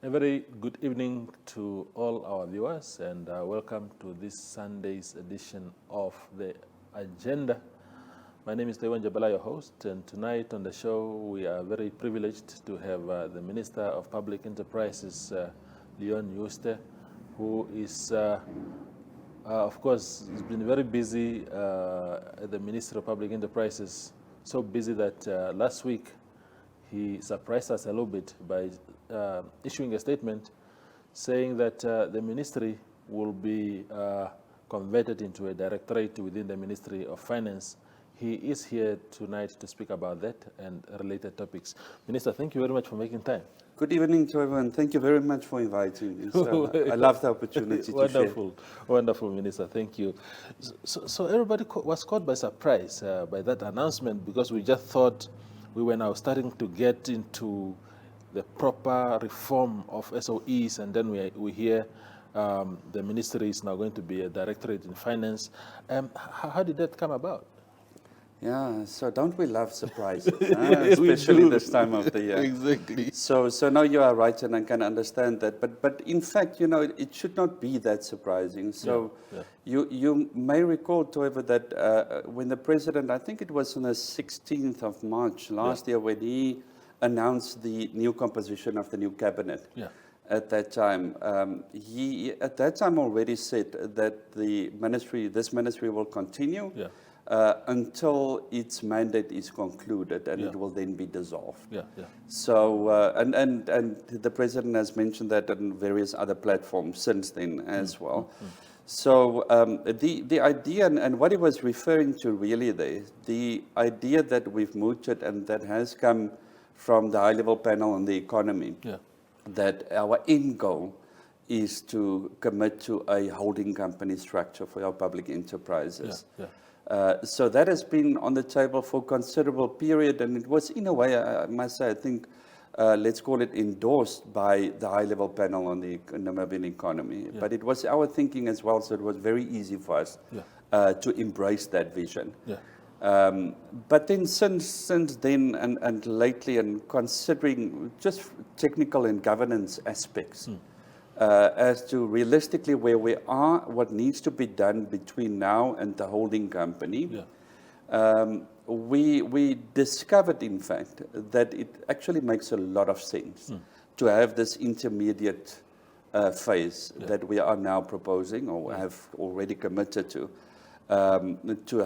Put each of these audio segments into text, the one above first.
A very good evening to all our viewers, and welcome to this Sunday's edition of The Agenda. My name is Leon Jooste, your host, and tonight on the show we are very privileged to have the Minister of Public Enterprises, Leon Jooste, who is, of course, has been very busy at the Ministry of Public Enterprises, so busy that last week he surprised us a little bit by issuing a statement saying that the ministry will be converted into a directorate within the Ministry of Finance. He is here tonight to speak about that and related topics. Minister, thank you very much for making time. Good evening to everyone. Thank you very much for inviting me. So I love the opportunity to share. Wonderful, Minister. Thank you. So everybody was caught by surprise by that announcement, because we just thought we were now starting to get into the proper reform of SOEs, and then we hear the ministry is now going to be a directorate in finance. How did that come about? Yeah, so don't we love surprises, especially this time of the year. Exactly. So now you are right, and I can understand that. But in fact, you know, it should not be that surprising. So you may recall, however, that when the president, I think it was on the 16th of March last year, when he announced the new composition of the new cabinet. At that time, he at that time already said that this ministry will continue until its mandate is concluded, and it will then be dissolved. So and the president has mentioned that on various other platforms since then as well. So the idea, and what he was referring to really there, the idea that we've mooted and that has come from the high-level panel on the economy, that our end goal is to commit to a holding company structure for our public enterprises. So that has been on the table for a considerable period, and it was, in a way, I must say, I think, let's call it endorsed by the high-level panel on the Namibian economy. But it was our thinking as well, so it was very easy for us to embrace that vision. But then since then and lately, and considering just technical and governance aspects, as to realistically where we are, what needs to be done between now and the holding company, we discovered, in fact, that it actually makes a lot of sense to have this intermediate phase that we are now proposing, or have already committed to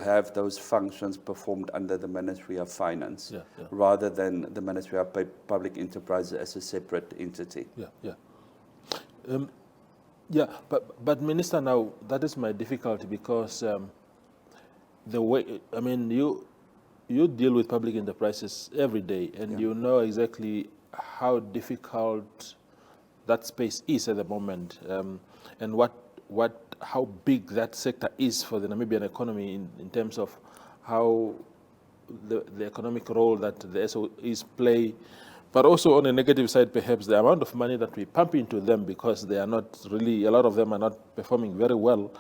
have those functions performed under the Ministry of Finance, rather than the Ministry of Public Enterprises as a separate entity. But Minister, now that is my difficulty, because the way, I mean, you deal with public enterprises every day, and you know exactly how difficult that space is at the moment, and how big that sector is for the Namibian economy in terms of how the economic role that the SOEs play, but also on the negative side, perhaps the amount of money that we pump into them, because they are not really, a lot of them are not performing very well.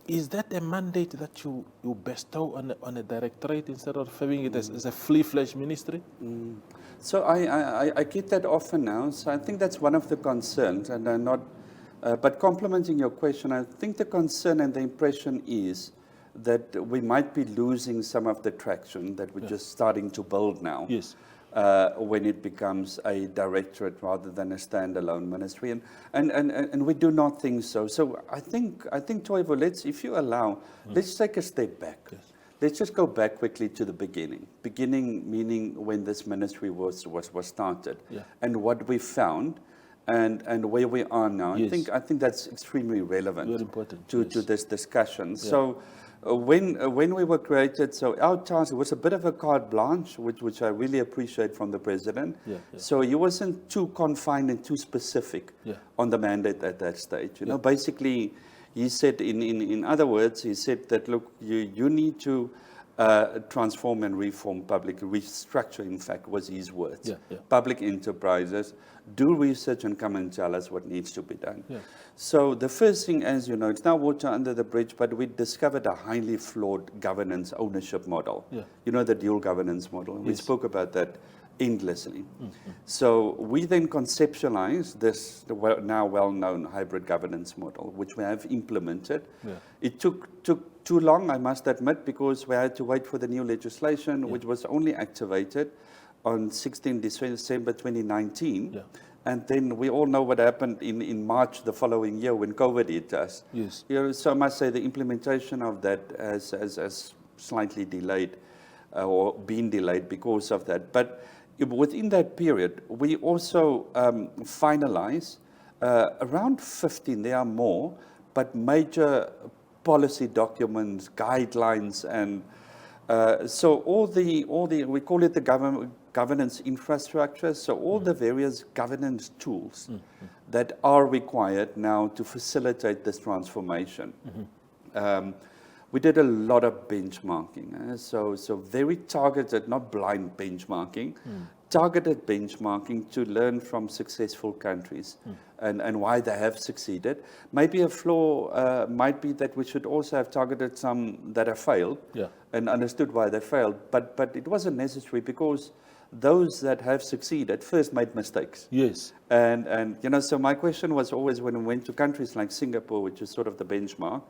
Is that a mandate that you bestow on a directorate instead of having it as a fully-fledged ministry? So I get that often now. So I think that's one of the concerns, and I'm not. But complementing your question, I think the concern and the impression is that we might be losing some of the traction that we're just starting to build now. When it becomes a directorate rather than a standalone ministry, and we do not think so. So I think Toivo, if you allow, let's take a step back. Let's just go back quickly to the beginning. Beginning meaning when this ministry was started, and what we found. And where we are now, I think that's extremely relevant to this discussion. So when we were created, so our task was a bit of a carte blanche, which I really appreciate from the president. So he wasn't too confined and too specific on the mandate at that stage. You know, basically, he said, in other words, he said that, look, you need to transform and reform restructure, in fact, was his words. Public enterprises, do research and come and tell us what needs to be done. So the first thing, as you know, it's now water under the bridge, but we discovered a highly flawed governance ownership model. You know, the dual governance model. We spoke about that endlessly. So we then conceptualized this now well-known hybrid governance model, which we have implemented. Yeah. It took too long, I must admit, because we had to wait for the new legislation, which was only activated on 16 December 2019. Yeah. And then we all know what happened in March the following year when COVID hit us. Yes. So I must say the implementation of that has slightly delayed or been delayed because of that. But within that period, we also finalized around 15, there are more, but major policy documents, guidelines, and so all the we call it the governance infrastructure. So all the various governance tools that are required now to facilitate this transformation. We did a lot of benchmarking. So very targeted, not blind benchmarking, targeted benchmarking to learn from successful countries and why they have succeeded. Maybe a flaw might be that we should also have targeted some that have failed and understood why they failed. But it wasn't necessary because those that have succeeded first made mistakes. Yes. And so my question was always when we went to countries like Singapore, which is sort of the benchmark,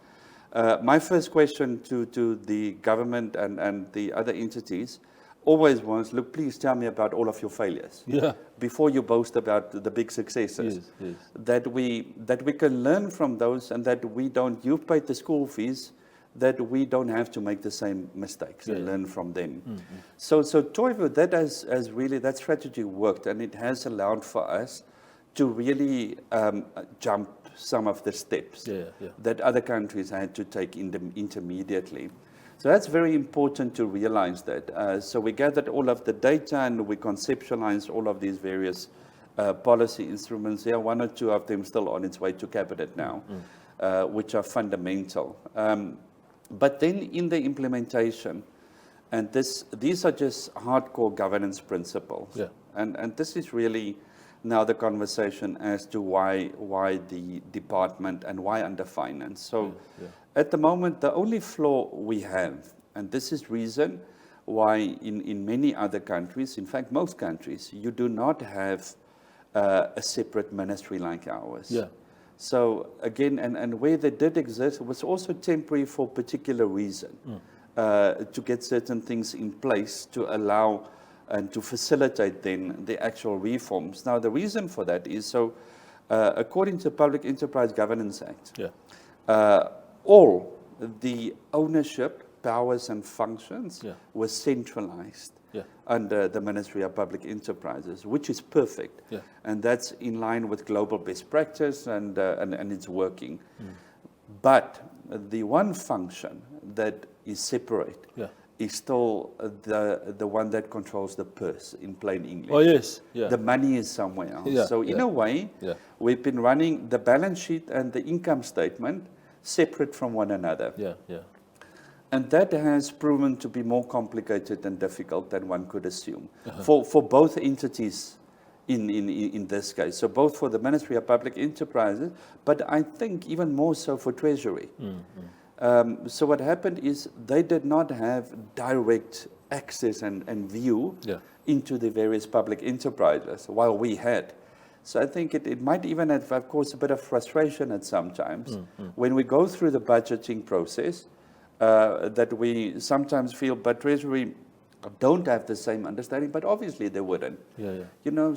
my first question to the government and the other entities always was, look, please tell me about all of your failures. Yeah. Before you boast about the big successes. Yes, yes. That we can learn from those and that we don't, you've paid the school fees, that we don't have to make the same mistakes and learn from them. So Toivo, that strategy worked, and it has allowed for us to really jump some of the steps that other countries had to take intermediately. So that's very important to realize that. So we gathered all of the data and we conceptualized all of these various policy instruments. There are one or two of them still on its way to cabinet now, which are fundamental. But then in the implementation, and these are just hardcore governance principles. Yeah. And this is really now the conversation as to why the department and why under finance. So at the moment, the only flaw we have, and this is reason why in many other countries, in fact most countries, you do not have a separate ministry like ours. Yeah. So again, and where they did exist, it was also temporary for a particular reason, to get certain things in place to allow and to facilitate then the actual reforms. Now the reason for that is, so according to the Public Enterprise Governance Act, all the ownership, powers and functions were centralized under the Ministry of Public Enterprises, which is perfect. And that's in line with global best practice and it's working. But the one function that is separate is still the one that controls the purse, in plain English. Oh, yes. Yeah. The money is somewhere else. So in a way, we've been running the balance sheet and the income statement separate from one another. And that has proven to be more complicated and difficult than one could assume for both entities in this case. So both for the Ministry of Public Enterprises, but I think even more so for Treasury. So what happened is they did not have direct access and view into the various public enterprises, while we had. So I think it might even have, of course, a bit of frustration at some times when we go through the budgeting process, that we sometimes feel, but Treasury don't have the same understanding, but obviously they wouldn't.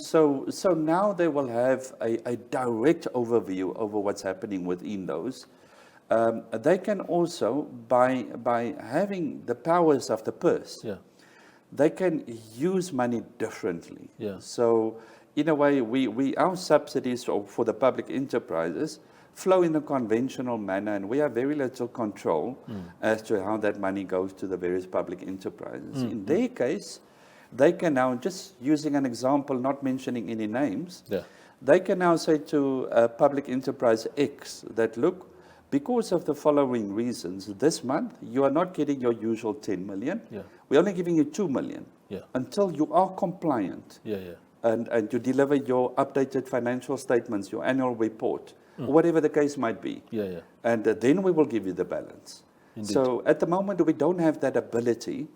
So now they will have a direct overview over what's happening within those. They can also, by having the powers of the purse, they can use money differently. So in a way, our subsidies for the public enterprises flow in a conventional manner, and we have very little control as to how that money goes to the various public enterprises. In their case, they can now, just using an example, not mentioning any names, they can now say to public enterprise X that, look, because of the following reasons, this month you are not getting your usual 10 million. We're only giving you 2 million until you are compliant and you deliver your updated financial statements, your annual report, whatever the case might be. And then we will give you the balance. Indeed. So at the moment, we don't have that ability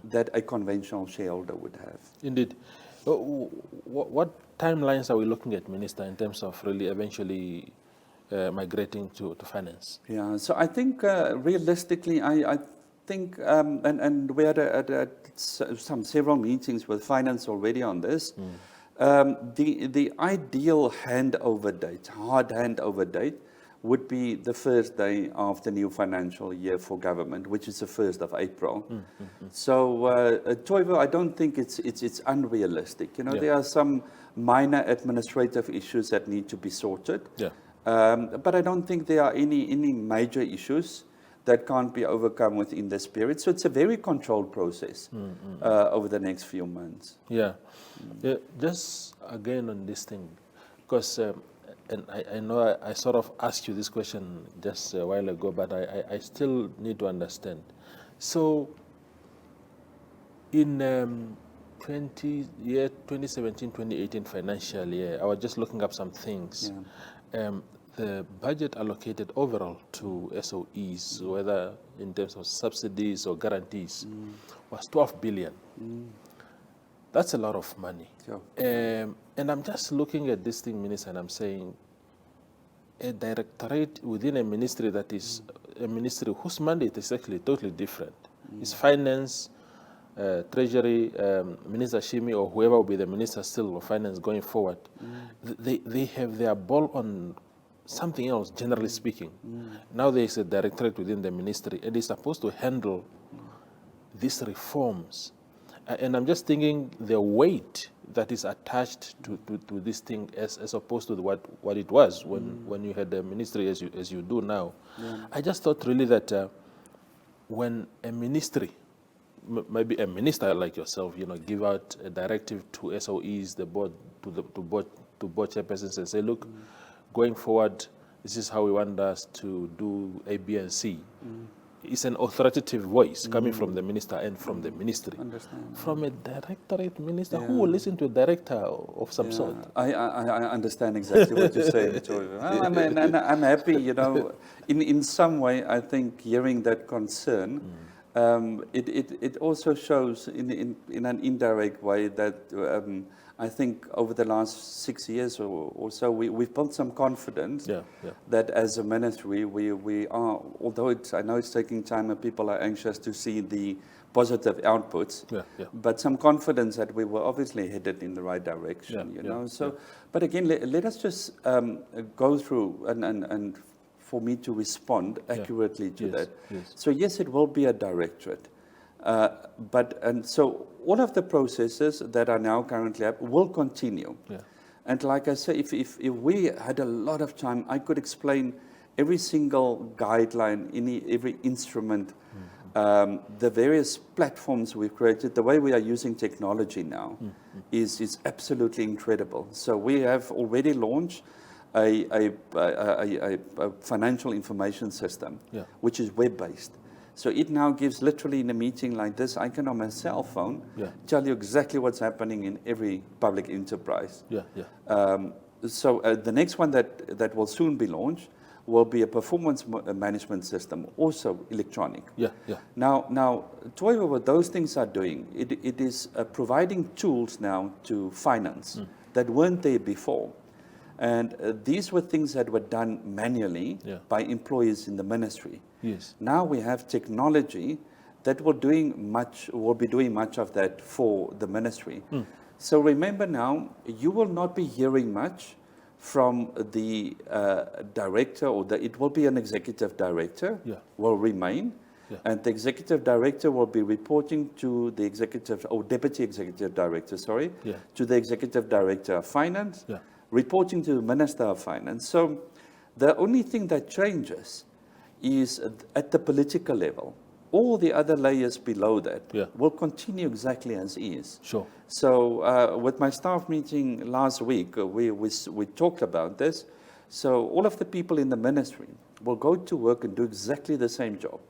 that a conventional shareholder would have. Indeed. What timelines are we looking at, Minister, in terms of really eventually migrating to finance? Yeah, so I think realistically, I think, and we had several meetings with finance already on this. The ideal handover date, hard handover date, would be the first day of the new financial year for government, which is the 1st of April. So, Toivo, I don't think it's unrealistic. You know, there are some minor administrative issues that need to be sorted. But I don't think there are any major issues that can't be overcome within this period. So it's a very controlled process over the next few months. Yeah. Just again on this thing, because and I know I sort of asked you this question just a while ago, but I still need to understand. So in 2017-2018 financial year, I was just looking up some things. The budget allocated overall to SOEs, whether in terms of subsidies or guarantees, was 12 billion. That's a lot of money. Sure. And I'm just looking at this thing, Minister, and I'm saying a directorate within a ministry that is a ministry whose mandate is actually totally different. It's finance, treasury, Minister Shimi, or whoever will be the minister still of finance going forward. They have their ball on something else, generally speaking. Now there is a directorate within the ministry, and it's supposed to handle these reforms. And I'm just thinking the weight that is attached to this thing as opposed to what it was when you had the ministry as you do now. I just thought really that when a ministry, maybe a minister like yourself, you know, give out a directive to SOEs, the board, to board chairpersons, and say, look, going forward, this is how we want us to do A, B, and C. It's an authoritative voice coming from the minister and from the ministry. Understand. From a directorate minister, who will listen to a director of some sort? I understand exactly what you're saying, Joy. I'm happy, you know, in some way, I think hearing that concern, it also shows in an indirect way that I think over the last 6 years or so, we've built some confidence that as a ministry, we are, although I know it's taking time and people are anxious to see the positive outputs, but some confidence that we were obviously headed in the right direction, you know. So, but again, let us just go through and for me to respond accurately to that. So yes, it will be a directorate. And so all of the processes that are now currently up will continue. And like I say, if we had a lot of time, I could explain every single guideline, every instrument, the various platforms we've created. The way we are using technology now is absolutely incredible. So we have already launched a financial information system, which is web-based. So it now gives, literally in a meeting like this, I can on my cell phone tell you exactly what's happening in every public enterprise. So the next one that will soon be launched will be a performance management system, also electronic. Now, Toivo, what those things are doing, it is providing tools now to finance that weren't there before. And these were things that were done manually by employees in the ministry. Now we have technology that will be doing much of that for the ministry. So remember now, you will not be hearing much from the director, or it will be an executive director, will remain. And the executive director will be reporting to the executive, or deputy executive director, to the executive director of finance, reporting to the Minister of Finance. So the only thing that changes is at the political level. All the other layers below that will continue exactly as is. So with my staff meeting last week, we talked about this. So all of the people in the ministry will go to work and do exactly the same job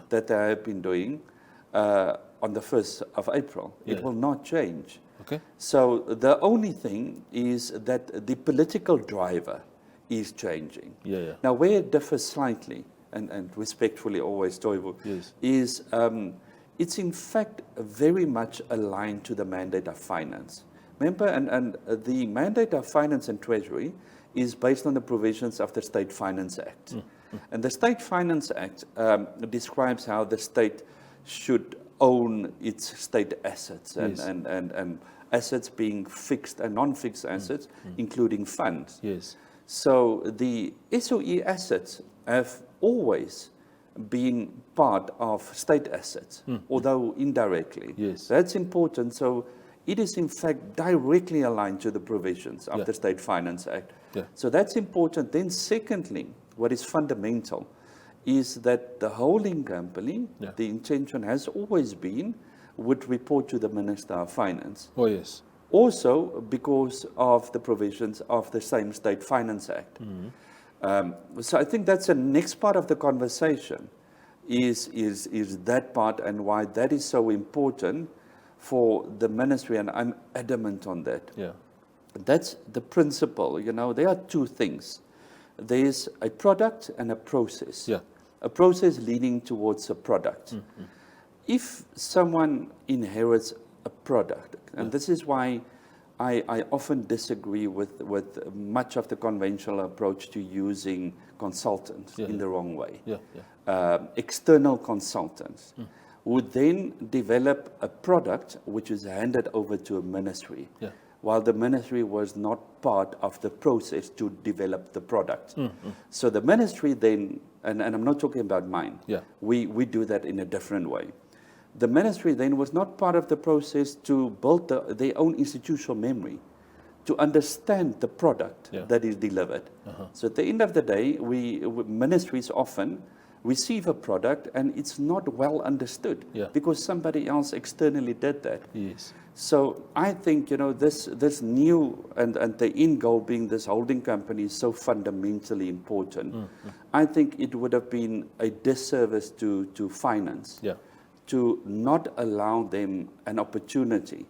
that they have been doing on the 1st of April. It will not change. So the only thing is that the political driver is changing. Now, where it differs slightly and respectfully always, Toivo, Yes. is it's in fact very much aligned to the mandate of finance. Remember, and the mandate of finance and treasury is based on the provisions of the State Finance Act. And the State Finance Act describes how the state should own its state assets, and assets being fixed and non-fixed assets, including funds. Yes. So the SOE assets have always been part of state assets, although indirectly. Yes. That's important. So it is in fact directly aligned to the provisions of the State Finance Act. Yeah. So that's important. Then secondly, what is fundamental is that the holding company, the intention has always been, would report to the Minister of Finance. Oh, yes. Also because of the provisions of the same State Finance Act. So I think that's the next part of the conversation is that part, and why that is so important for the ministry, and I'm adamant on that. Yeah. That's the principle. You know, there are two things. There's a product and a process. Yeah. A process leading towards a product. If someone inherits a product, and this is why I often disagree with much of the conventional approach to using consultants in the wrong way. External consultants would then develop a product which is handed over to a ministry, while the ministry was not part of the process to develop the product. So the ministry then, and I'm not talking about mine, we do that in a different way. The ministry then was not part of the process to build their own institutional memory, to understand the product that is delivered. So at the end of the day, ministries often receive a product and it's not well understood because somebody else externally did that. Yes. So I think, you know, this new and the end goal being this holding company is so fundamentally important. I think it would have been a disservice to finance to not allow them an opportunity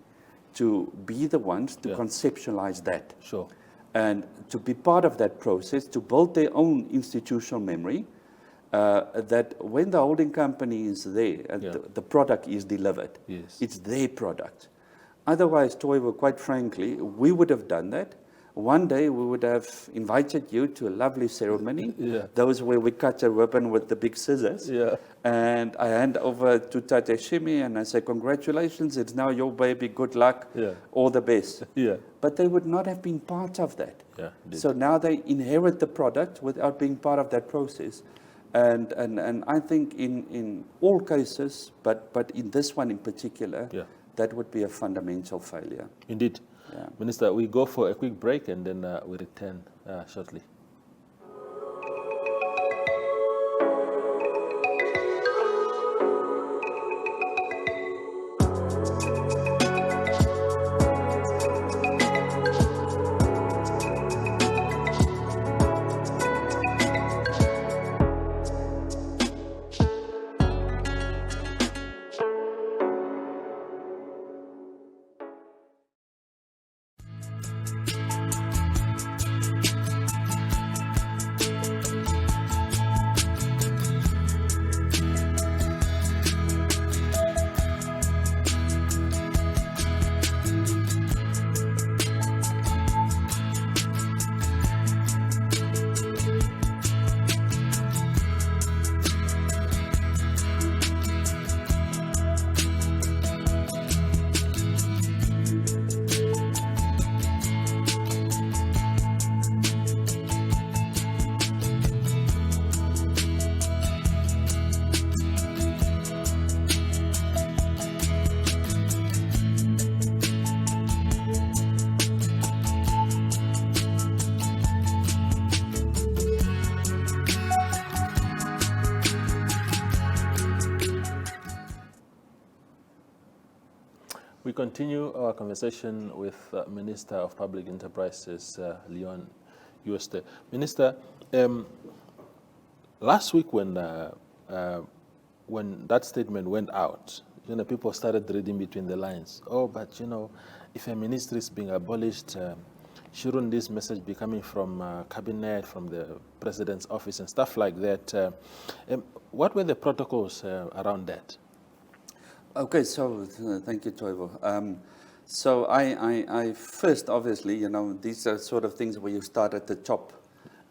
to be the ones to conceptualize that. Sure. And to be part of that process, to build their own institutional memory, that when the holding company is there and the product is delivered, it's their product. Otherwise, Toivo, quite frankly, we would have done that. One day we would have invited you to a lovely ceremony. Those where we cut a ribbon with the big scissors. And I hand over to Tate Shimi and I say, congratulations, it's now your baby, good luck, all the best. But they would not have been part of that. So now they inherit the product without being part of that process. And I think in all cases, but in this one in particular, that would be a fundamental failure. Indeed. Minister, we go for a quick break and then we return shortly. We continue our conversation with Minister of Public Enterprises, Leon Jooste. Minister, last week when that statement went out, you know, people started reading between the lines. Oh, but you know, if a ministry is being abolished, shouldn't this message be coming from cabinet, from the president's office and stuff like that? What were the protocols around that? Okay, so thank you, Toivo. So I first, obviously, you know, these are sort of things where you start at the top,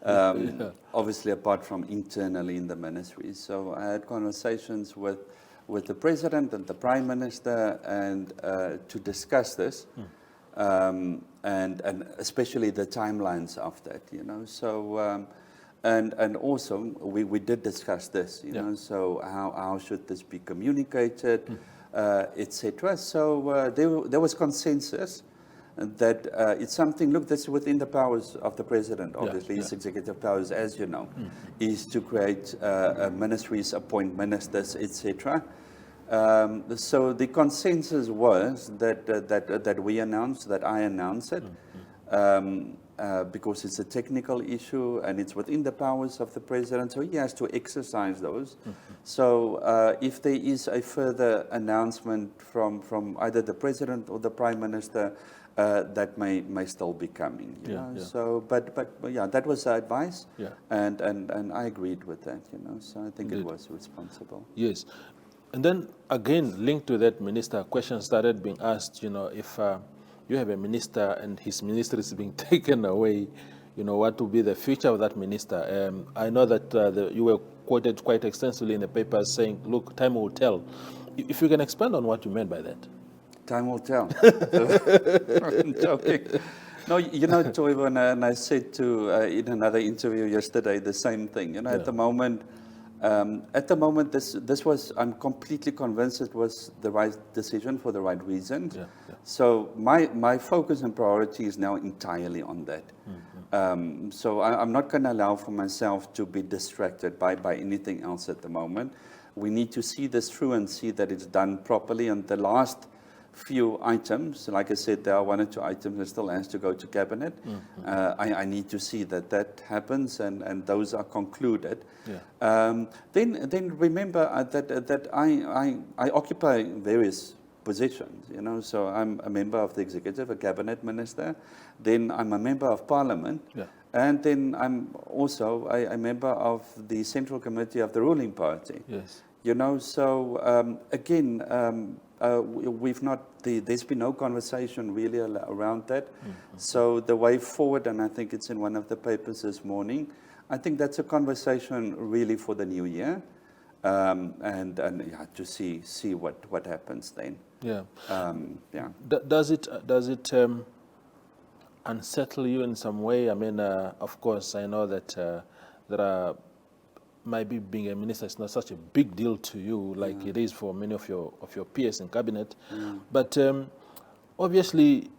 obviously apart from internally in the ministry. So I had conversations with the president and the prime minister and to discuss this, and especially the timelines of that, you know. So and also we did discuss this, you know. So how should this be communicated, etc. So there was consensus that it's something, look, that's within the powers of the president, obviously. His executive powers, as you know, is to create ministries, appoint ministers, etc. So the consensus was that we announced, that I announced it, because it's a technical issue and it's within the powers of the president, so he has to exercise those. So if there is a further announcement from either the president or the prime minister, that may still be coming. You know? So, but yeah, that was the advice, and I agreed with that. You know, so I think it was responsible. Yes, and then again, linked to that, minister, questions started being asked. You know, if you have a minister and his ministry is being taken away, you know, what will be the future of that minister? I know that you were quoted quite extensively in the papers saying, "Look, time will tell." If you can expand on what you meant by that. Time will tell. I'm joking. No, you know, Toivo, and I said to in another interview yesterday the same thing. You know, at the moment, this was, I'm completely convinced it was the right decision for the right reasons. So my focus and priority is now entirely on that. So I'm not going to allow for myself to be distracted by anything else at the moment. We need to see this through and see that it's done properly. And the last few items, like I said, there are one or two items that still has to go to cabinet. I need to see that happens and those are concluded. Then remember that I occupy various positions, you know. So I'm a member of the executive, a cabinet minister. Then I'm a member of parliament. And then I'm also a member of the central committee of the ruling party. You know, so again, we've not, there's been no conversation really around that. So the way forward, and I think it's in one of the papers this morning, I think that's a conversation really for the new year, and yeah, to see what happens then. Does it unsettle you in some way? I mean, of course, I know that there are, maybe being a minister is not such a big deal to you like it is for many of your peers in cabinet, but obviously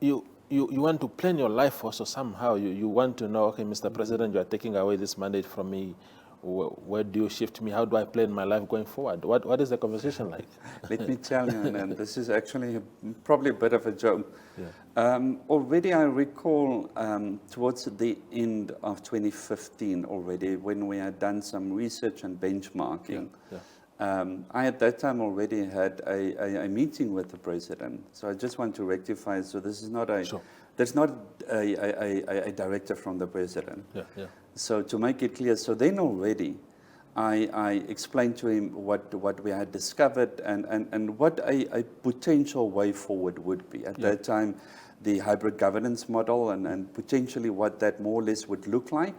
you want to plan your life also somehow. You want to know, okay, Mr. President, you are taking away this mandate from me. Where do you shift me? How do I plan my life going forward? What is the conversation like? Let me tell you, and this is actually probably a bit of a joke. Already I recall towards the end of 2015 already, when we had done some research and benchmarking, I at that time already had a meeting with the president. So I just want to rectify, so this is not there's not a director from the president. So to make it clear, so then already I explained to him what we had discovered and what a potential way forward would be. At that time, the hybrid governance model and potentially what that more or less would look like.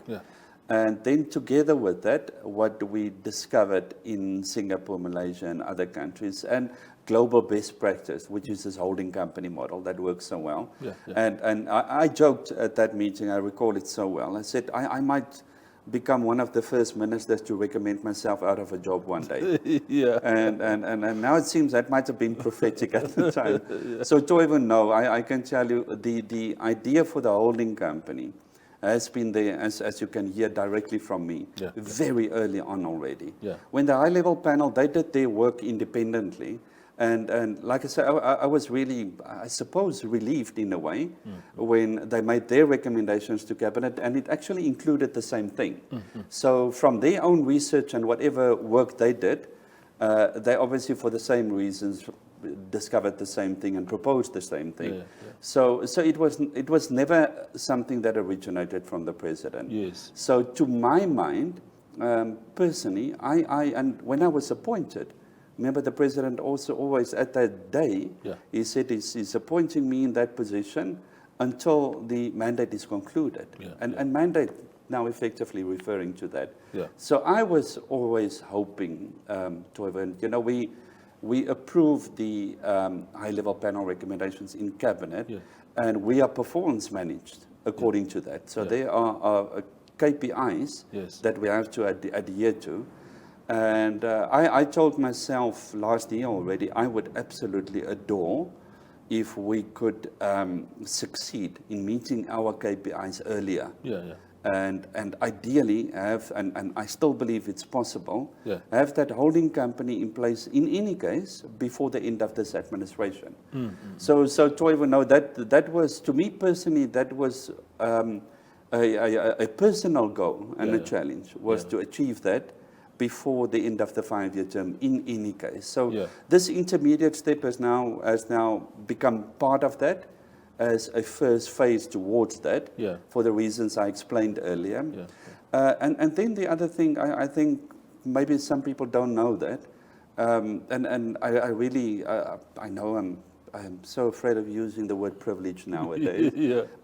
And then together with that, what we discovered in Singapore, Malaysia and other countries, and global best practice, which is this holding company model that works so well. And I joked at that meeting, I recall it so well. I said, I might become one of the first ministers to recommend myself out of a job one day. And now it seems that might have been prophetic at the time. So to even know, I can tell you the idea for the holding company has been there, as you can hear directly from me, very early on already. When the high-level panel, they did their work independently. And like I said, I was really, I suppose, relieved in a way when they made their recommendations to cabinet, and it actually included the same thing. So from their own research and whatever work they did, they obviously, for the same reasons, discovered the same thing and proposed the same thing. Yeah, yeah. So it was never something that originated from the president. Yes. So to my mind, personally, and when I was appointed, remember the president also always at that day, Yeah. he said he's appointing me in that position until the mandate is concluded. Yeah, And mandate now effectively referring to that. Yeah. So I was always hoping to have, we approved the high-level panel recommendations in cabinet, Yeah. and we are performance managed according to that. So there are KPIs Yes. that we have to adhere to. And I told myself last year already, I would absolutely adore if we could succeed in meeting our KPIs earlier. Yeah, yeah. And ideally have, and I still believe it's possible, Yeah. have that holding company in place in any case before the end of this administration. So Toivo, no, that was, to me personally, that was a personal goal and a challenge, was to achieve that before the end of the 5-year term in any case. So this intermediate step has now become part of that, as a first phase towards that, for the reasons I explained earlier. And then the other thing, I think maybe some people don't know that, and I really, I know I'm so afraid of using the word privilege nowadays,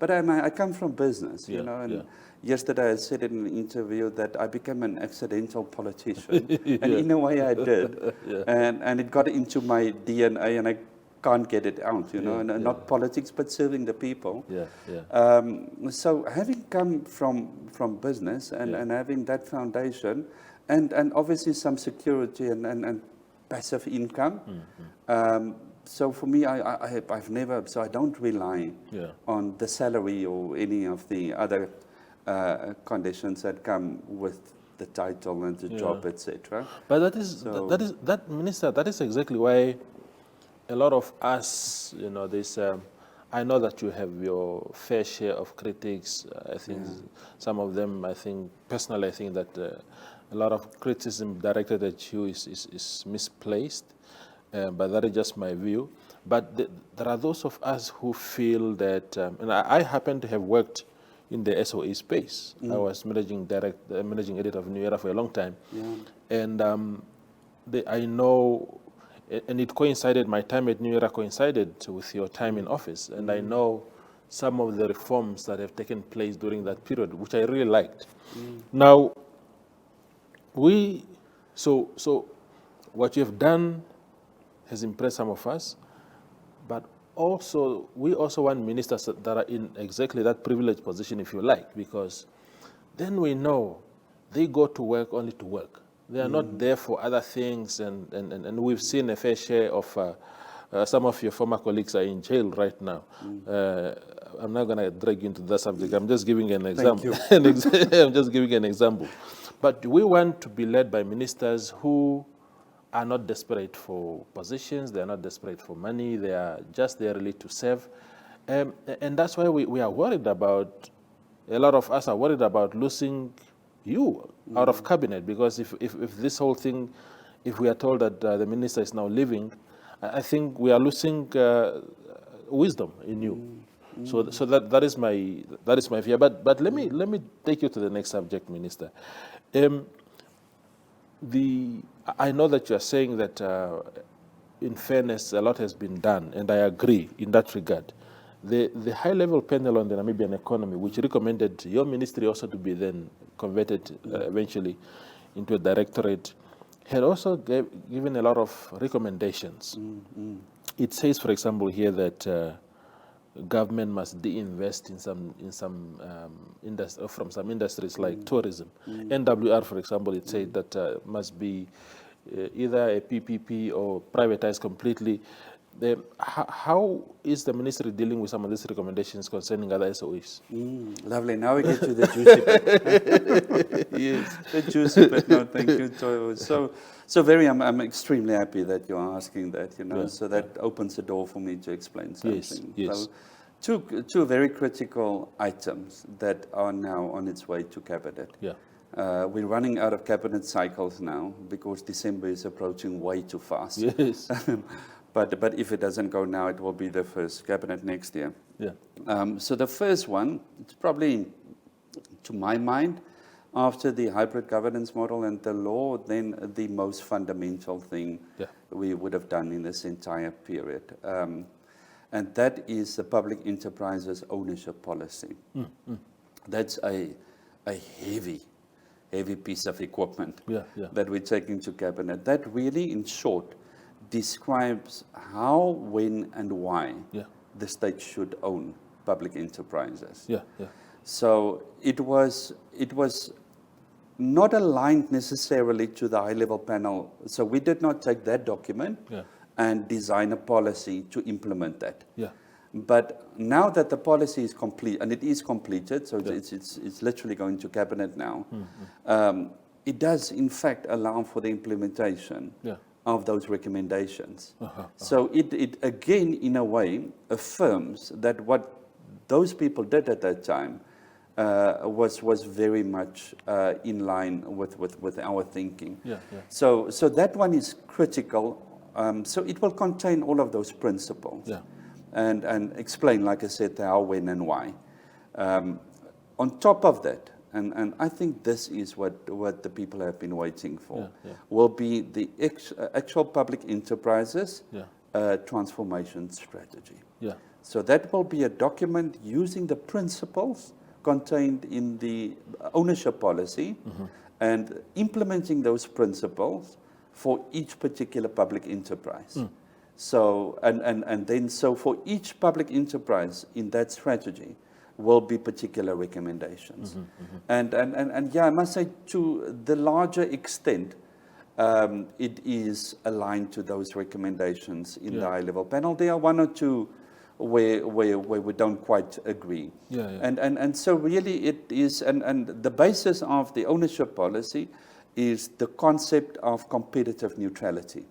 but I come from business, you know, and yesterday I said in an interview that I became an accidental politician, and in a way I did, and it got into my DNA, and I can't get it out, you know, and not politics, but serving the people. So having come from business and having that foundation, and obviously some security and passive income. So for me, I've never, so I don't rely on the salary or any of the other conditions that come with the title and the job, etc. But that Minister, that is exactly why a lot of us, you know, this. I know that you have your fair share of critics. I think some of them, I think personally, I think that a lot of criticism directed at you is misplaced. But that is just my view. But there are those of us who feel that, and I happen to have worked in the SOE space. I was managing editor of New Era for a long time, and I know. And it coincided, my time at New Era coincided with your time in office. And I know some of the reforms that have taken place during that period, which I really liked. Now, so what you have done has impressed some of us, but also, we also want ministers that are in exactly that privileged position, if you like, because then we know they go to work only to work. They are not there for other things, and we've seen a fair share of some of your former colleagues are in jail right now. I'm not going to drag you into that subject. I'm just giving an example. I'm just giving an example. But we want to be led by ministers who are not desperate for positions. They are not desperate for money. They are just there really to serve. And that's why we are worried about, a lot of us are worried about losing you out of cabinet, because if this whole thing, if we are told that the minister is now leaving, I think we are losing wisdom in you. So that is my fear. But let me take you to the next subject, Minister. I know that you are saying that in fairness a lot has been done, and I agree in that regard. The high-level panel on the Namibian economy, which recommended your ministry also to be then converted eventually into a directorate, had also given a lot of recommendations. It says, for example, here that government must de-invest in some from some industries like tourism. NWR, for example, it said that must be either a PPP or privatized completely. How is the ministry dealing with some of these recommendations concerning other SOEs? Lovely. Now we get to the juicy bit. Yes, the juicy bit. No, thank you, Toyo. So I'm extremely happy that you're asking that. You know, so that opens the door for me to explain something. Yes. So, two very critical items that are now on its way to cabinet. We're running out of cabinet cycles now because December is approaching way too fast. Yes. But if it doesn't go now, it will be the first cabinet next year. Yeah. So the first one, it's probably, to my mind, after the hybrid governance model and the law, then the most fundamental thing we would have done in this entire period. And that is the public enterprises ownership policy. That's a heavy piece of equipment that we're taking to cabinet. That really, in short, describes how, when, and why the state should own public enterprises. So it was not aligned necessarily to the high-level panel. So we did not take that document and design a policy to implement that. But now that the policy is complete, and it is completed, so it's literally going to cabinet now, it does in fact allow for the implementation of those recommendations. So it again, in a way, affirms that what those people did at that time was very much in line with our thinking. So that one is critical. So it will contain all of those principles and explain, like I said, the how, when, and why. On top of that, and I think this is what the people have been waiting for, will be the actual public enterprises transformation strategy. So that will be a document using the principles contained in the ownership policy and implementing those principles for each particular public enterprise. So, and then so for each public enterprise in that strategy will be particular recommendations. And yeah, I must say to the larger extent, it is aligned to those recommendations in the high-level panel. There are one or two where we don't quite agree. And so really it is, and the basis of the ownership policy is the concept of competitive neutrality.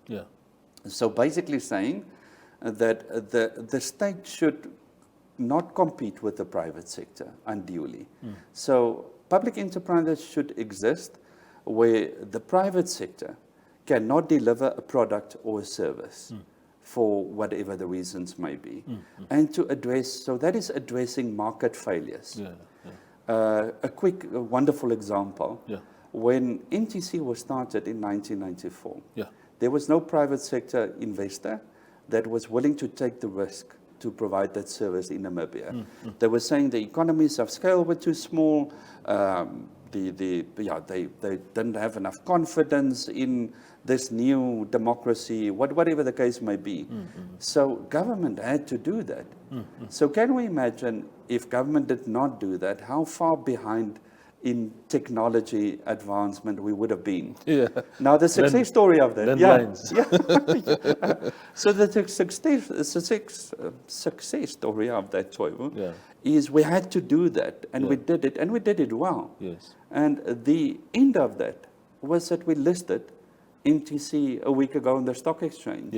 So basically saying that the state should not compete with the private sector unduly. So public enterprises should exist where the private sector cannot deliver a product or a service for whatever the reasons may be. And to address, so that is addressing market failures. A quick, wonderful example. When NTC was started in 1994, there was no private sector investor that was willing to take the risk to provide that service in Namibia. They were saying the economies of scale were too small. They didn't have enough confidence in this new democracy, whatever the case may be. So government had to do that. So can we imagine if government did not do that, how far behind in technology advancement we would have been? Now the success story of that. So the success story of that, Toivo, is we had to do that, and we did it, and we did it well. And the end of that was that we listed NTC a week ago on the stock exchange.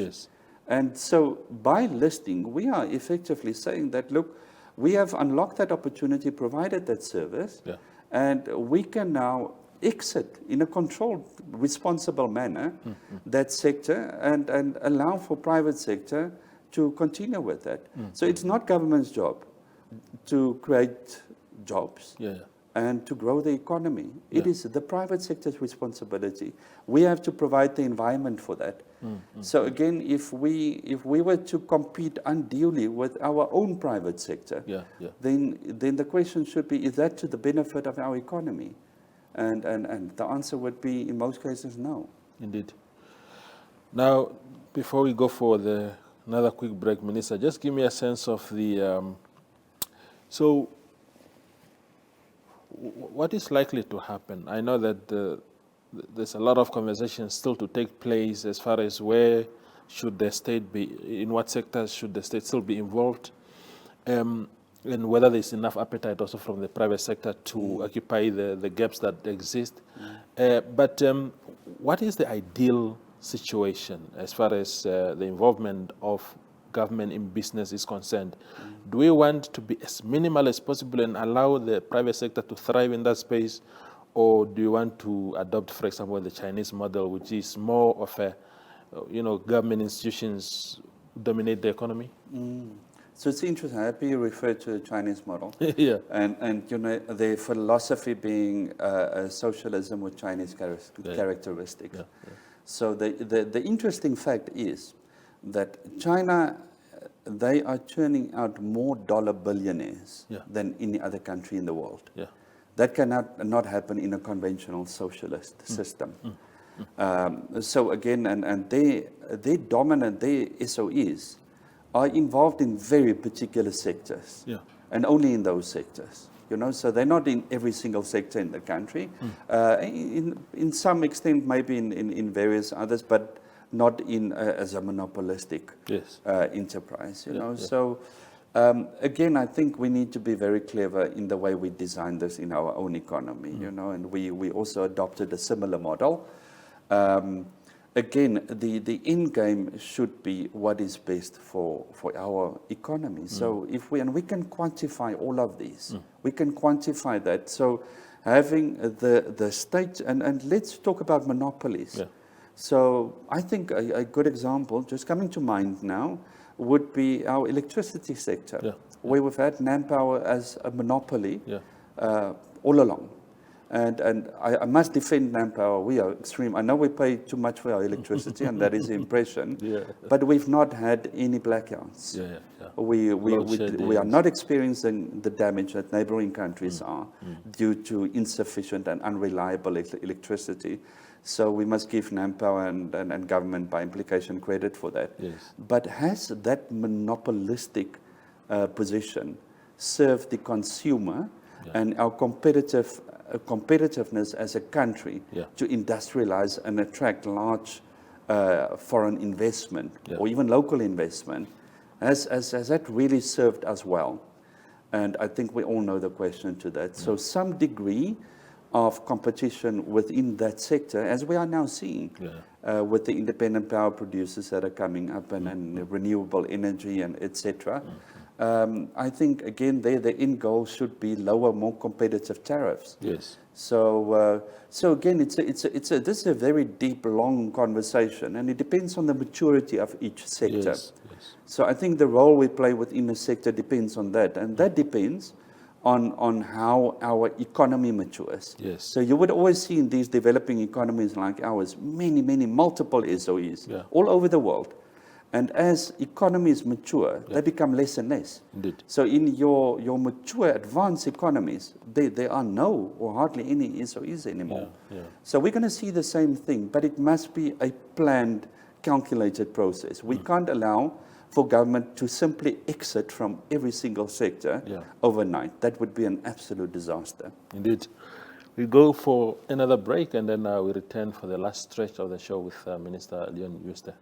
And so by listing, we are effectively saying that, look, we have unlocked that opportunity, provided that service, and we can now exit in a controlled, responsible manner that sector and allow for private sector to continue with that. So it's not government's job to create jobs and to grow the economy. It is the private sector's responsibility. We have to provide the environment for that. So again, if we were to compete unduly with our own private sector, then the question should be, is that to the benefit of our economy? And the answer would be, in most cases, no. Indeed. Now, before we go for another quick break, Minister, just give me a sense of the, so what is likely to happen? I know that there's a lot of conversation still to take place as far as where should the state be, in what sectors should the state still be involved, and whether there's enough appetite also from the private sector to occupy the gaps that exist. But what is the ideal situation as far as the involvement of government in business is concerned? Do we want to be as minimal as possible and allow the private sector to thrive in that space? Or do you want to adopt, for example, the Chinese model, which is more of a, government institutions dominate the economy? So it's interesting. I'm happy you referred to the Chinese model. Yeah. And you know, the philosophy being socialism with Chinese characteristics. Yeah, yeah. So the interesting fact is that China, they are churning out more dollar billionaires than any other country in the world. Yeah. That cannot not happen in a conventional socialist system. So again, and they dominant, their SOEs are involved in very particular sectors, and only in those sectors. You know, so they're not in every single sector in the country. In some extent, maybe in various others, but not in as a monopolistic enterprise. You know, so. Again, I think we need to be very clever in the way we design this in our own economy, you know, and we also adopted a similar model. Again, the end game should be what is best for our economy. So if we can quantify all of these, we can quantify that. So having the state, and let's talk about monopolies. Yeah. So I think a good example, just coming to mind now, would be our electricity sector, where we've had NamPower as a monopoly all along. And I must defend NamPower. We are extreme. I know we pay too much for our electricity, and that is the impression. But we've not had any blackouts. We are not experiencing the damage that neighboring countries are due to insufficient and unreliable electricity. So we must give NamPower and government by implication credit for that. But has that monopolistic position served the consumer and our competitiveness as a country to industrialize and attract large foreign investment or even local investment? Has that really served us well? And I think we all know the question to that. So some degree of competition within that sector, as we are now seeing with the independent power producers that are coming up and renewable energy and etc. I think again the end goal should be lower, more competitive tariffs. So again, this is a very deep, long conversation, and it depends on the maturity of each sector. So I think the role we play within a sector depends on that, and that depends on how our economy matures. So you would always see in these developing economies like ours, many multiple SOEs all over the world. And as economies mature, they become less and less. So in your mature, advanced economies, there are no or hardly any SOEs anymore. So we're going to see the same thing, but it must be a planned, calculated process. We can't allow for government to simply exit from every single sector overnight. That would be an absolute disaster. Indeed. We go for another break, and then we return for the last stretch of the show with Minister Leon Jooste.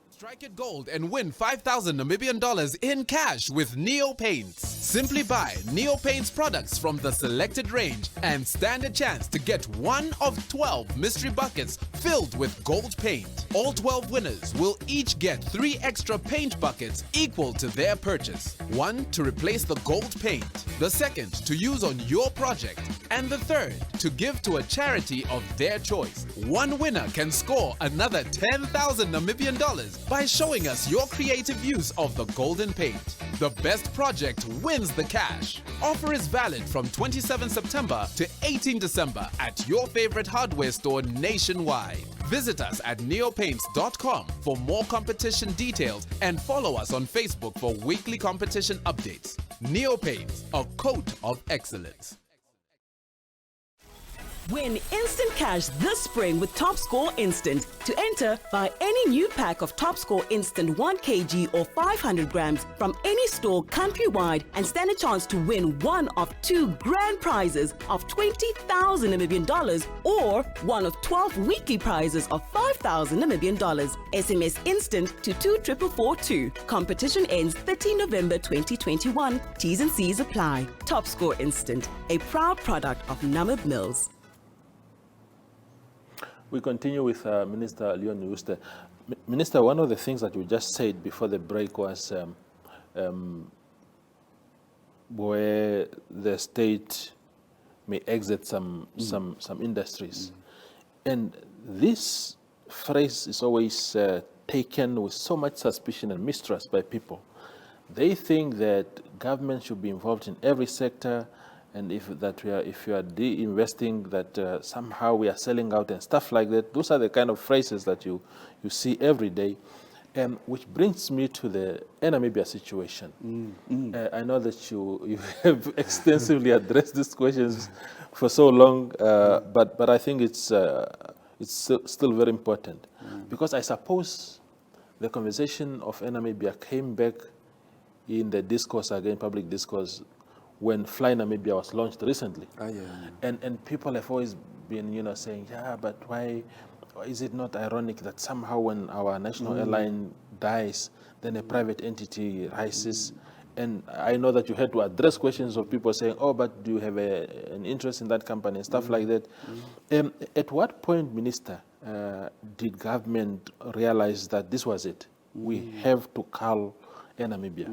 Strike it gold and win 5,000 Namibian dollars in cash with Neo Paints. Simply buy Neo Paints products from the selected range and stand a chance to get one of 12 mystery buckets filled with gold paint. All 12 winners will each get 3 extra paint buckets equal to their purchase. One to replace the gold paint, the second to use on your project, and the third to give to a charity of their choice. One winner can score another 10,000 Namibian dollars by showing us your creative use of the golden paint. The best project wins the cash. Offer is valid from 27 September to 18 December at your favorite hardware store nationwide. Visit us at neopaints.com for more competition details and follow us on Facebook for weekly competition updates. Neopaints, a coat of excellence. Win instant cash this spring with Top Score Instant. To enter, buy any new pack of Top Score Instant 1 kg or 500 grams from any store countrywide and stand a chance to win one of 2 grand prizes of 20,000 Namibian dollars or one of 12 weekly prizes of 5,000 Namibian dollars. SMS Instant to 24442. Competition ends 30 November 2021. T's and C's apply. Top Score Instant, a proud product of Namib Mills. We continue with Minister Leon Jooste. Minister, one of the things that you just said before the break was where the state may exit some industries. And this phrase is always taken with so much suspicion and mistrust by people. They think that government should be involved in every sector, and if you are de-investing, that somehow we are selling out and stuff like that. Those are the kind of phrases that you see every day. Which brings me to the Namibia situation. I know that you have extensively addressed these questions for so long, but I think it's still very important, because I suppose the conversation of Namibia came back in the discourse again, public discourse, when Fly Namibia was launched recently. And people have always been, saying, yeah, but why is it not ironic that somehow when our national airline dies, then a private entity rises? And I know that you had to address questions of people saying, oh, but do you have an interest in that company and stuff like that. At what point, Minister, did government realize that this was it? We have to cull Namibia.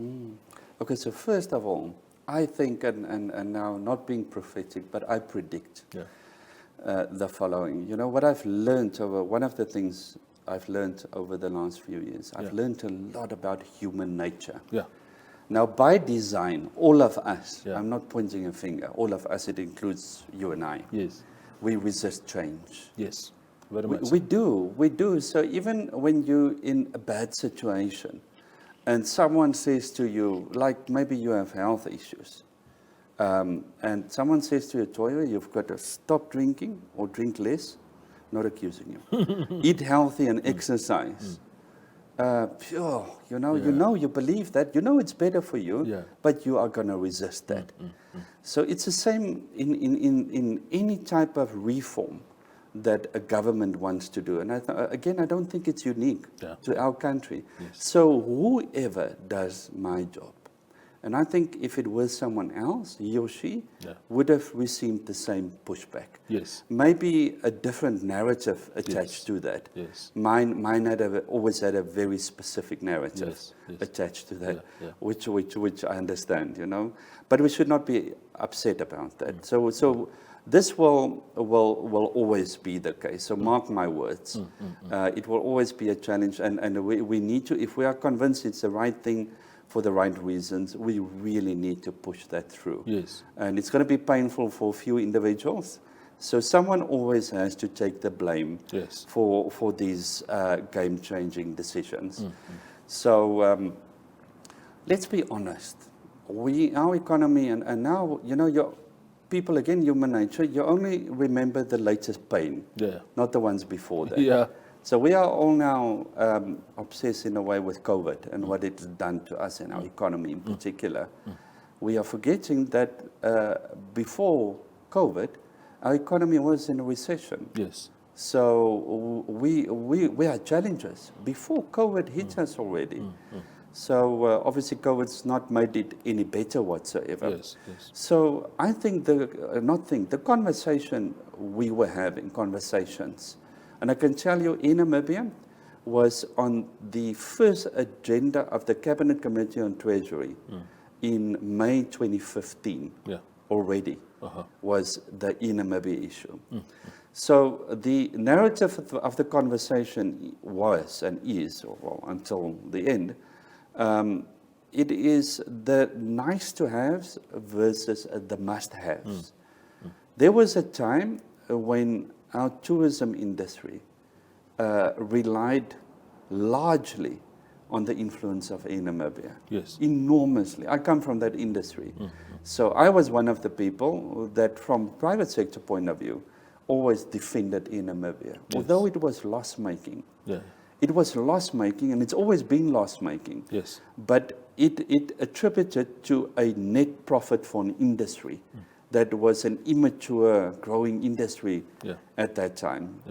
Okay, so first of all, I think, and now not being prophetic, but I predict the following. What I've learned one of the things I've learned over the last few years, I've learned a lot about human nature. Now, by design, all of us, I'm not pointing a finger, all of us, it includes you and I. Yes. We resist change. Yes, very much. We do. So even when you're in a bad situation, and someone says to you, like maybe you have health issues, and someone says to you, Toyo, you've got to stop drinking or drink less, not accusing you. Eat healthy and exercise. You believe that, it's better for you, but you are going to resist that. So it's the same in any type of reform that a government wants to do. And I don't think it's unique to our country. So whoever does my job, and I think if it was someone else, he or she, would have received the same pushback. Maybe a different narrative attached to that. Mine always had a very specific narrative attached to that, which I understand, But we should not be upset about that. So this will always be the case. So mark my words. It will always be a challenge, and we need to, if we are convinced it's the right thing for the right reasons, we really need to push that through. And it's going to be painful for a few individuals. So someone always has to take the blame for these game-changing decisions. So let's be honest. Our economy, and now, your people, again, human nature, you only remember the latest pain, not the ones before that. So we are all now obsessed in a way with COVID and what it's done to us and our economy in particular. We are forgetting that before COVID, our economy was in a recession. So we are challengers. Before COVID hit us already. So obviously COVID's not made it any better whatsoever. So I think the conversation we were having, conversations, and I can tell you in Namibia, was on the first agenda of the Cabinet Committee on Treasury in May 2015 already, was the Namibia issue. So the narrative of the conversation was and is, until the end, it is the nice to haves versus the must haves. There was a time when our tourism industry relied largely on the influence of Namibia. Enormously. I come from that industry. So I was one of the people that, from private sector point of view, always defended Namibia. Although it was loss-making. It was loss-making, and it's always been loss-making. But it attributed to a net profit for an industry that was an immature, growing industry at that time.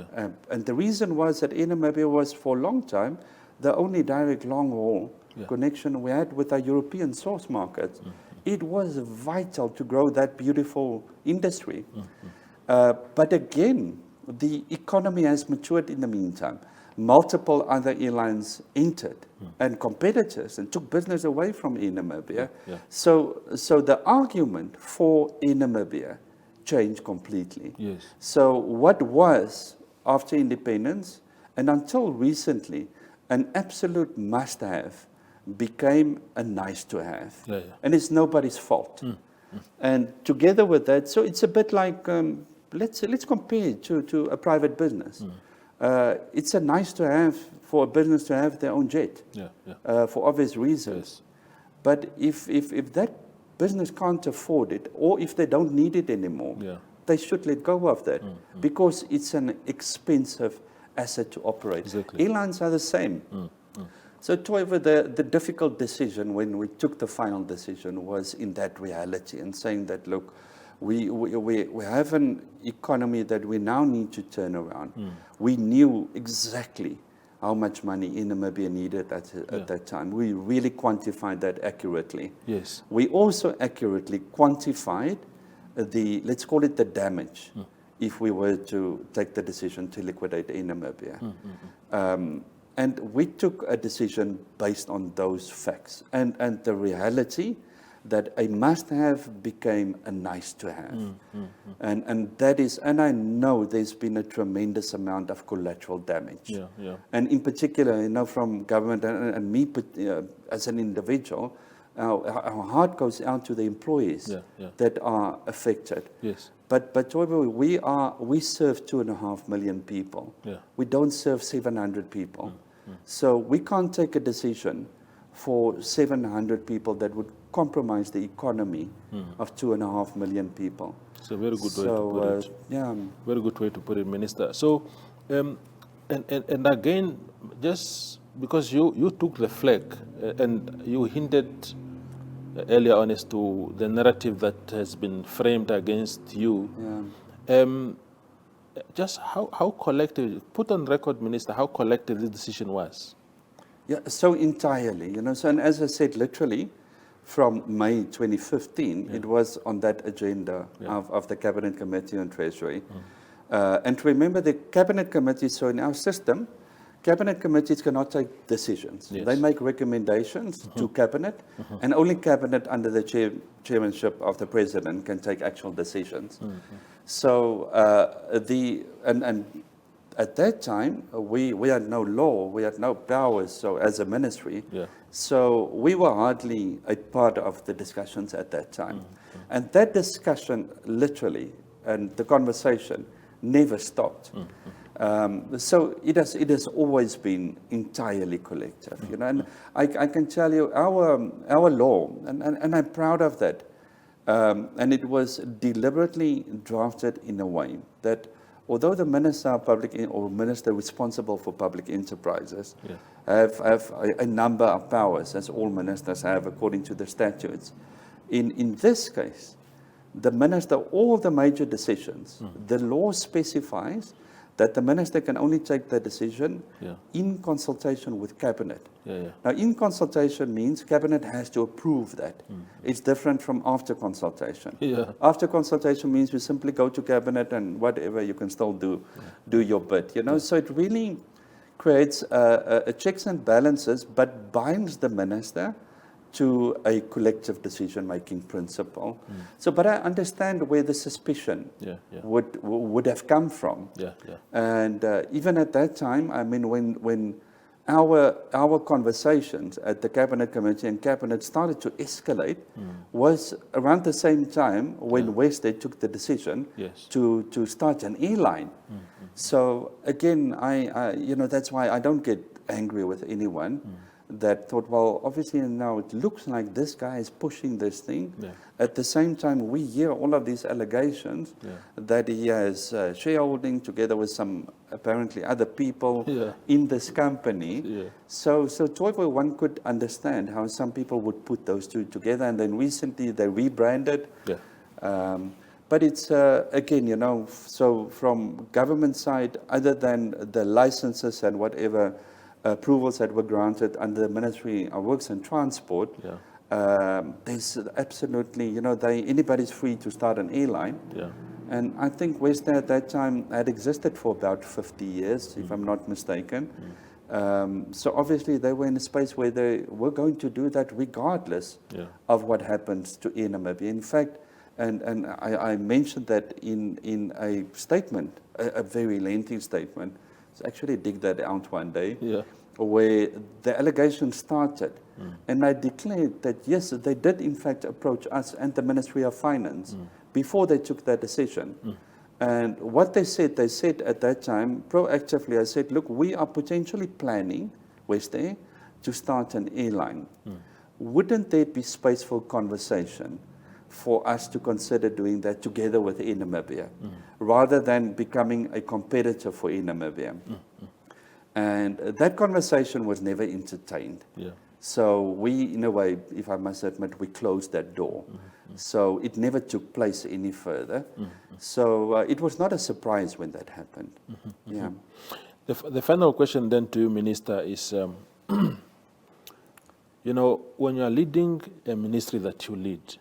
And the reason was that Namibia was, for a long time, the only direct long-haul connection we had with our European source markets. It was vital to grow that beautiful industry. But again, the economy has matured in the meantime. Multiple other airlines entered and competitors and took business away from Namibia. So the argument for Namibia changed completely. So what was, after independence and until recently, an absolute must-have became a nice-to-have. Yeah. And it's nobody's fault. And together with that, so it's a bit like, let's compare it to a private business. It's a nice-to-have for a business to have their own jet, for obvious reasons. Yes. But if that business can't afford it, or if they don't need it anymore, they should let go of that, because it's an expensive asset to operate. Exactly. Airlines are the same. So, however, the difficult decision when we took the final decision was in that reality, and saying that, look, we have an economy that we now need to turn around. We knew exactly how much money in Namibia needed at that time. We really quantified that accurately. Yes. We also accurately quantified let's call it the damage, if we were to take the decision to liquidate in Namibia. And we took a decision based on those facts and the reality that a must-have became a nice-to-have. And that is, and I know there's been a tremendous amount of collateral damage. And in particular, from government and me as an individual, our heart goes out to the employees that are affected. Yes. But we serve 2.5 million people. We don't serve 700 people. So we can't take a decision for 700 people that would compromise the economy of 2.5 million people. It's a very good way to put it. Very good way to put it, Minister. So, and again, just because you took the flag and you hinted earlier on as to the narrative that has been framed against you. Just how collective, put on record, Minister, how collective this decision was. Yeah, so entirely, so, and as I said, literally from May 2015, it was on that agenda of the Cabinet Committee on Treasury. And to remember, the Cabinet Committee, so in our system, Cabinet committees cannot take decisions. They make recommendations to Cabinet, and only Cabinet under the chairmanship of the President can take actual decisions. So and at that time, we had no law, we had no powers, so as a ministry, so we were hardly a part of the discussions at that time. And that discussion, literally, and the conversation never stopped. So it has always been entirely collective, and I can tell you our law, and I'm proud of that, and it was deliberately drafted in a way that although the minister responsible for public enterprises have a number of powers, as all ministers have according to the statutes, in this case, the minister, all the major decisions, the law specifies that the minister can only take the decision in consultation with Cabinet. Now, in consultation means Cabinet has to approve that. It's different from after consultation. After consultation means we simply go to Cabinet and whatever, you can still do your bit. So it really creates a checks and balances, but binds the minister to a collective decision-making principle. So, but I understand where the suspicion would have come from. And even at that time, I mean, when our conversations at the Cabinet Committee and Cabinet started to escalate, was around the same time when Westgate took the decision to start an airline. So again, I that's why I don't get angry with anyone that thought, well, obviously now it looks like this guy is pushing this thing. At the same time, we hear all of these allegations that he has shareholding together with some apparently other people in this company. So therefore one could understand how some people would put those two together, and then recently they rebranded. But it's, again, so from government side, other than the licenses and whatever approvals that were granted under the Ministry of Works and Transport, there's absolutely, anybody's free to start an airline. And I think Westgate at that time had existed for about 50 years, if I'm not mistaken. So obviously they were in a space where they were going to do that regardless of what happens to Air Namibia. In fact, and I mentioned that in a statement, a very lengthy statement. So actually dig that out one day. where the allegation started. And I declared that, yes, they did in fact approach us and the Ministry of Finance before they took that decision. And what they said at that time, proactively, I said, look, we are potentially planning, West Air, to start an airline. Wouldn't there be space for conversation for us to consider doing that together with Air Namibia, rather than becoming a competitor for Air Namibia? And that conversation was never entertained. Yeah. So we, in a way, if I must admit, we closed that door. So it never took place any further. So it was not a surprise when that happened. Yeah. The final question then to you, Minister, is, you know, when you are leading a ministry that you lead,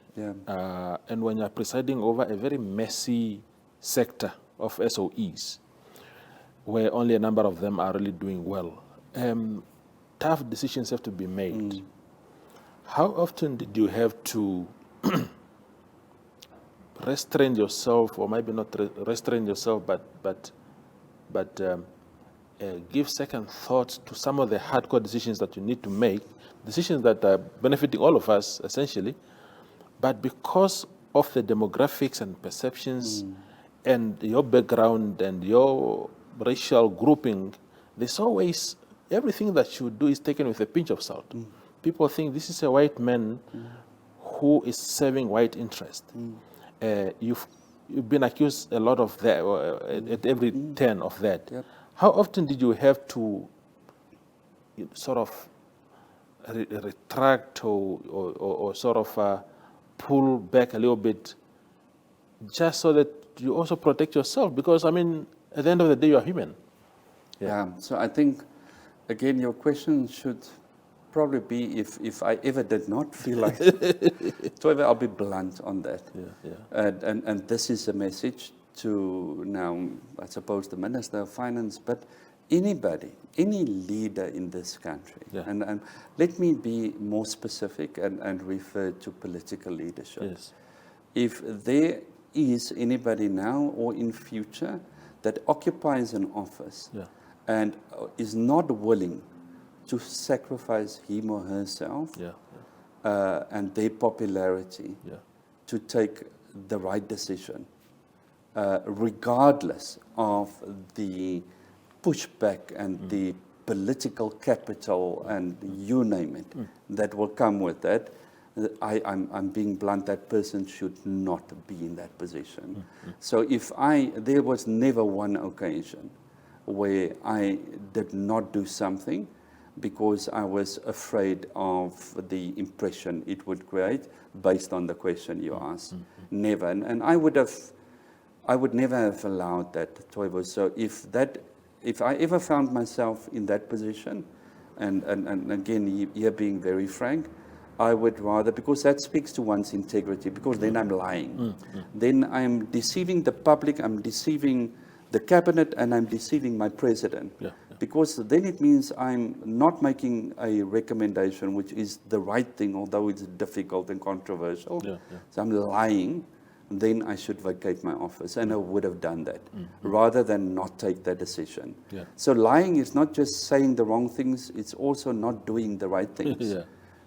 and when you are presiding over a very messy sector of SOEs, where only a number of them are really doing well, tough decisions have to be made. How often did you have to restrain yourself, or maybe not restrain yourself, but give second thought to some of the hardcore decisions that you need to make, decisions that are benefiting all of us, essentially, but because of the demographics and perceptions and your background and your racial grouping, there's always, everything that you do is taken with a pinch of salt. People think this is a white man who is serving white interest. You've been accused a lot of that, at every turn of that. How often did you have to sort of retract or sort of pull back a little bit, just so that you also protect yourself? Because, I mean, at the end of the day, you are human. So I think, again, your question should probably be if I ever did not feel like it. However, I'll be blunt on that. And this is a message to now, I suppose, the Minister of Finance, but anybody, any leader in this country. And let me be more specific and refer to political leadership. If there is anybody now or in future that occupies an office and is not willing to sacrifice him or herself and their popularity to take the right decision, regardless of the pushback and the political capital and you name it, that will come with that, I'm being blunt, that person should not be in that position. So there was never one occasion where I did not do something because I was afraid of the impression it would create based on the question you asked. Never. And I would never have allowed that, Toivo. So if I ever found myself in that position, and again, here being very frank, I would rather, because that speaks to one's integrity, because then I'm lying. Then I'm deceiving the public, I'm deceiving the cabinet, and I'm deceiving my president. Because then it means I'm not making a recommendation which is the right thing, although it's difficult and controversial. So I'm lying, then I should vacate my office. And I would have done that, rather than not take that decision. So lying is not just saying the wrong things, it's also not doing the right things.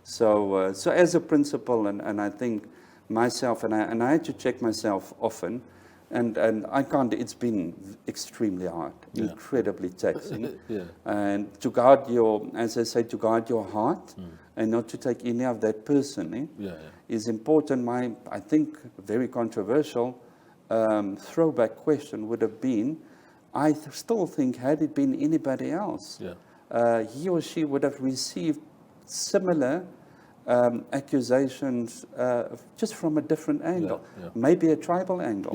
So as a principal, and I think myself, and I had to check myself often, and I can't, it's been extremely hard, incredibly taxing. And to guard your, as I say, to guard your heart, and not to take any of that personally, is important. I think, very controversial throwback question would have been, I still think, had it been anybody else, he or she would have received similar accusations just from a different angle, maybe a tribal angle,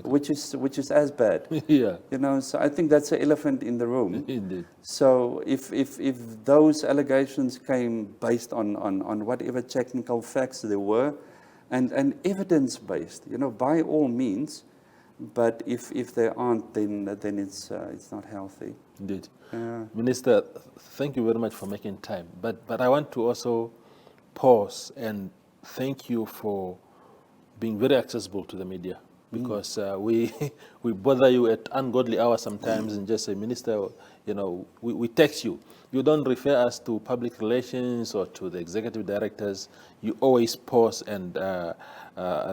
which is as bad. You know, so I think that's the elephant in the room. Indeed. So if those allegations came based on whatever technical facts there were, and evidence based, you know, by all means. But if they aren't, then it's not healthy. Indeed. Minister, thank you very much for making time. But I want to also pause and thank you for being very accessible to the media. because we we bother you at ungodly hours sometimes and just say, Minister, you know, we text you. You don't refer us to public relations or to the executive directors. You always pause and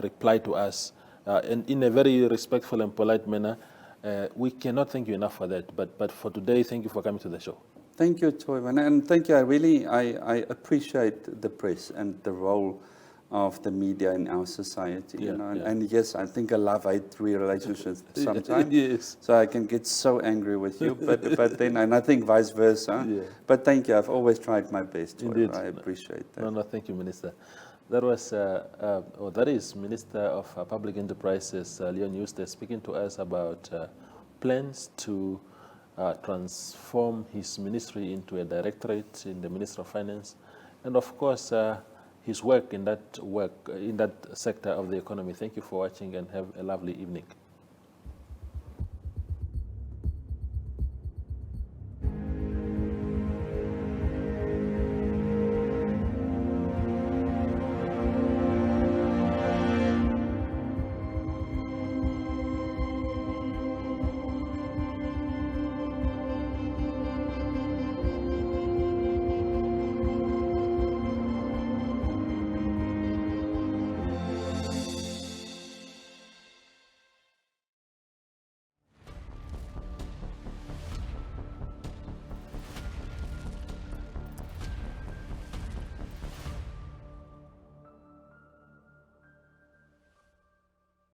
reply to us and in a very respectful and polite manner. We cannot thank you enough for that. But for today, thank you for coming to the show. Thank you, Toivan, and thank you. I appreciate the press and the role of the media in our society. Yeah, you know, yeah. and yes, I think a love-hate relationship sometimes. Yes. So I can get so angry with you, but then, and I think vice versa. Yeah. But thank you. I've always tried my best. Toivan. Indeed. I appreciate that. No, thank you, Minister. That was, or that is Minister of Public Enterprises Leon Jooste speaking to us about plans to transform his ministry into a directorate in the Ministry of Finance, and of course his work in that sector of the economy. Thank you for watching and have a lovely evening.